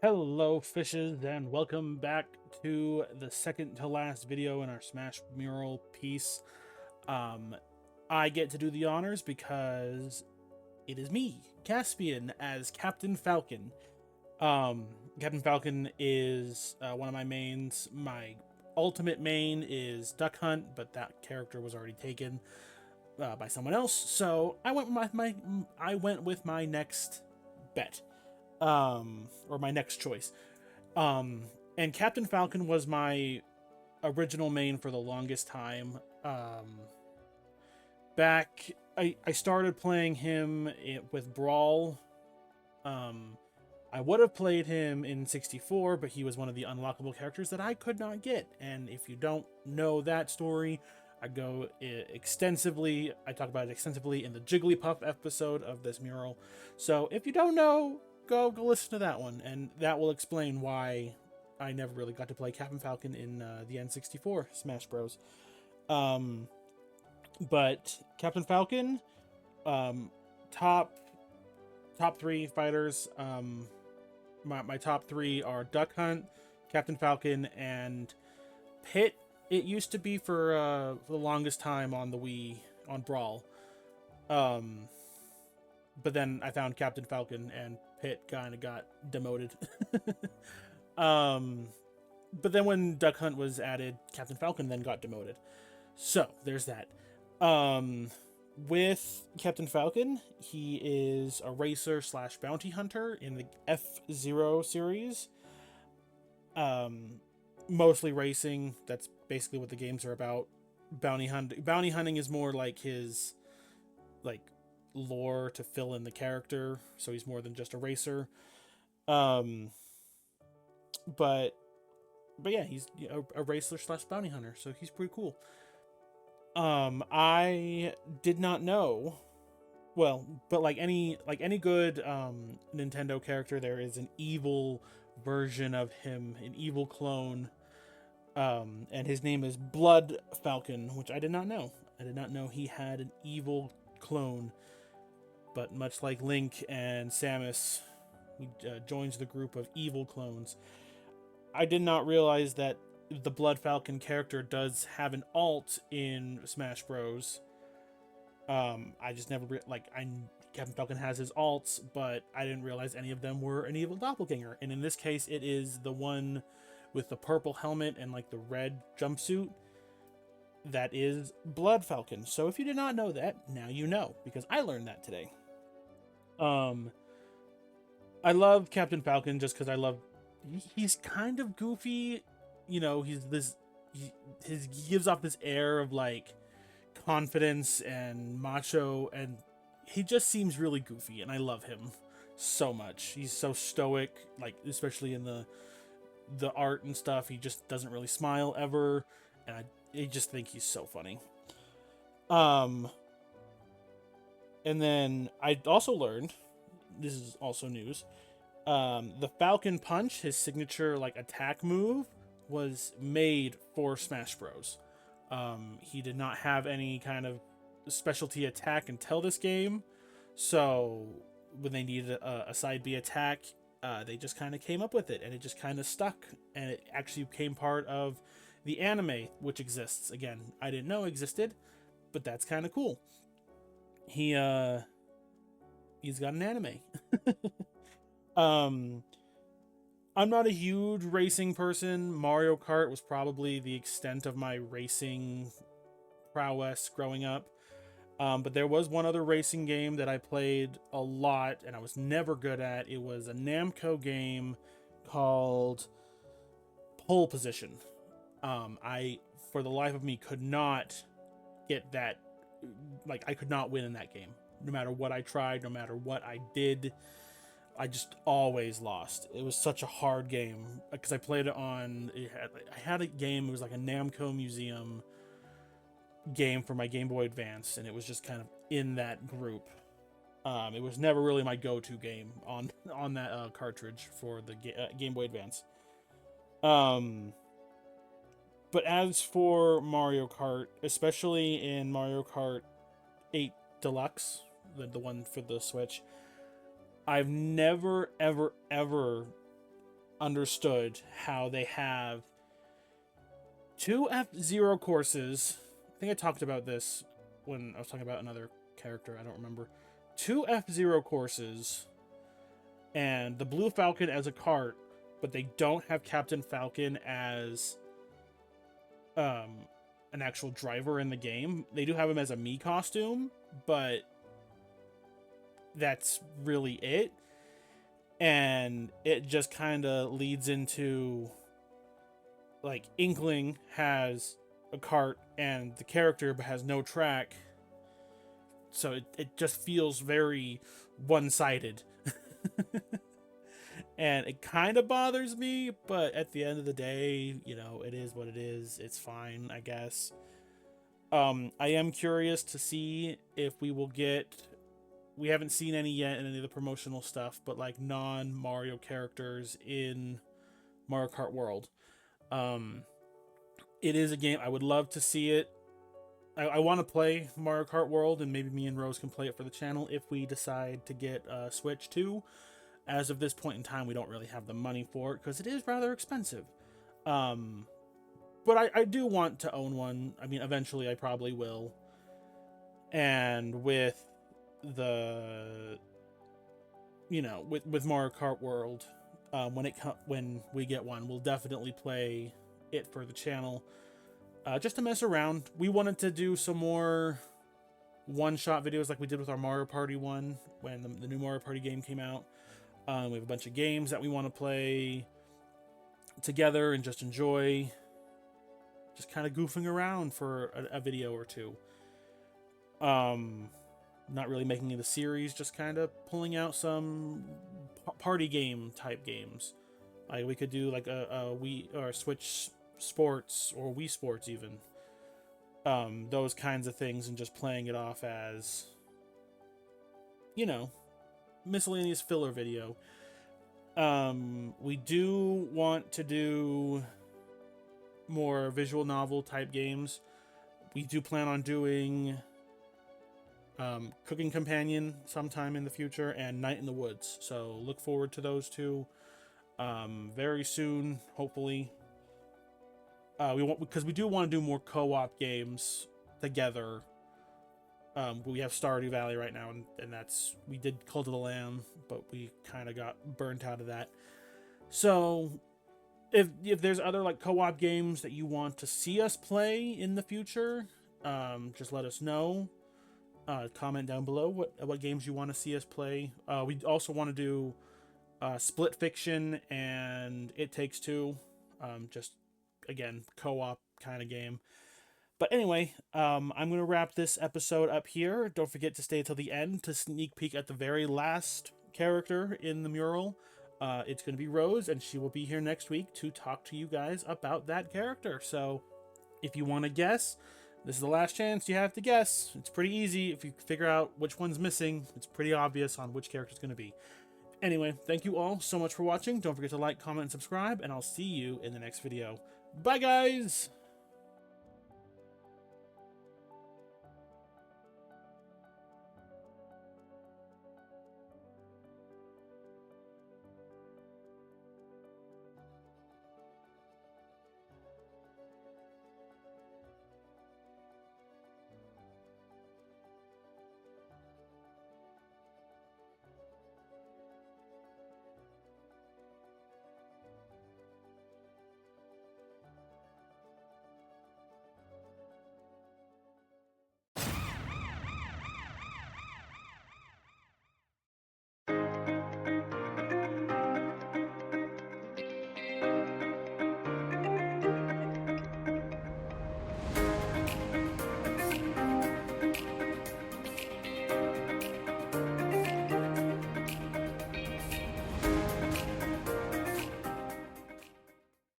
Hello fishes and welcome back to the second to last video in our Smash mural piece. Um, I get to do the honors because it is me, Caspian, as Captain Falcon. Um, Captain Falcon is one of my mains. My ultimate main is Duck Hunt, but that character was already taken by someone else. So I went with my next bet, or my next choice. Um, and Captain Falcon was my original main for the longest time. Back, I started playing him with Brawl. Um, I would have played him in 64, but he was one of the unlockable characters that I could not get. And if you don't know that story, I go extensively. I talk about it extensively in the Jigglypuff episode of this mural. So if you don't know, go listen to that one, and that will explain why I never really got to play Captain Falcon in the N64 Smash Bros. Um, but Captain Falcon, um, top top three fighters. My top three are Duck Hunt, Captain Falcon, and Pit. It used to be for the longest time on the Wii on Brawl. Um, but then I found Captain Falcon and Pit kind of got demoted. um, but then when Duck Hunt was added, Captain Falcon then got demoted. So there's that. Um, with Captain Falcon, he is a racer slash bounty hunter in the F-Zero series. Um, Mostly racing. That's basically what the games are about. Bounty hunting is more like his like lore to fill in the character, so he's more than just a racer. Um, but yeah, he's a racer slash bounty hunter, so he's pretty cool. I did not know. Well, but like any good Nintendo character, there is an evil version of him, an evil clone. And his name is Blood Falcon, which I did not know. I did not know he had an evil clone. But much like Link and Samus, he joins the group of evil clones. I did not realize that the Blood Falcon character does have an alt in Smash Bros. I just never Captain Falcon has his alts, but I didn't realize any of them were an evil doppelganger. And in this case, it is the one with the purple helmet and like the red jumpsuit that is Blood Falcon. So if you did not know that, now you know, because I learned that today. Um, I love Captain Falcon just because I love. He's kind of goofy, He's this. He gives off this air of like confidence and macho, and he just seems really goofy, and I love him so much. He's so stoic, like especially in the art and stuff. He just doesn't really smile ever, and I just think he's so funny. Um, and then I also learned, this is also news. The Falcon Punch, his signature like attack move, was made for Smash Bros. He did not have any kind of specialty attack until this game, so when they needed a side B attack, they just kind of came up with it, and it just kind of stuck, and it actually became part of the anime, which exists. Again, I didn't know existed, but that's kind of cool. He he's got an anime. um, I'm not a huge racing person. Mario Kart was probably the extent of my racing prowess growing up. But there was one other racing game that I played a lot and I was never good at. It was a Namco game called Pole Position. I, for the life of me, could not get that. Like, I could not win in that game. No matter what I tried, no matter what I did, I just always lost. It was such a hard game because I played it on. I had a game. It was like a Namco Museum game for my Game Boy Advance, and it was just kind of in that group. It was never really my go-to game on that cartridge for the Game Boy Advance. Um, but as for Mario Kart, especially in Mario Kart 8 Deluxe, the one for the Switch, I've never ever understood how they have 2 F-Zero courses. I think I talked about this when I was talking about another character. I don't remember. 2 F-Zero courses and the Blue Falcon as a cart, but they don't have Captain Falcon as an actual driver in the game. They do have him as a Mii costume, but that's really it. And it just kind of leads into, like, Inkling has a cart and the character but has no track, so it just feels very one-sided. And it kind of bothers me, but at the end of the day, you know, it is what it is. It's fine, I guess. I am curious to see if we will get... We haven't seen any yet in any of the promotional stuff, but like non-Mario characters in Mario Kart World. It is a game, I would love to see it. I want to play Mario Kart World, and maybe me and Rose can play it for the channel if we decide to get a Switch 2. As of this point in time, we don't really have the money for it, because it is rather expensive. But I do want to own one. I mean, eventually I probably will. And with the... You know, with Mario Kart World, when we get one, we'll definitely play it for the channel. Just to mess around. We wanted to do some more one-shot videos like we did with our Mario Party one when the new Mario Party game came out. We have a bunch of games that we want to play together and just enjoy. Just kind of goofing around for a video or two. Not really making it a series, just kind of pulling out some party game type games. Like we could do like a Wii or Switch Sports or Wii Sports even. Those kinds of things, and just playing it off as, you know, miscellaneous filler video. We do want to do more visual novel type games. We do plan on doing Cooking Companion sometime in the future and Night in the Woods. So look forward to those two very soon, hopefully. Because we do want to do more co-op games together. We have Stardew Valley right now, and that's... We did Cult of the Lamb, but we kind of got burnt out of that. So, if there's other like co-op games that you want to see us play in the future, just let us know. Comment down below what games you want to see us play. We also want to do Split Fiction and It Takes Two. Just, again, co-op kind of game. But anyway, I'm going to wrap this episode up here. Don't forget to stay till the end to sneak peek at the very last character in the mural. It's going to be Rose, and she will be here next week to talk to you guys about that character. So, if you want to guess, this is the last chance you have to guess. It's pretty easy. If you figure out which one's missing, it's pretty obvious on which character it's going to be. Anyway, thank you all so much for watching. Don't forget to like, comment, and subscribe, and I'll see you in the next video. Bye, guys!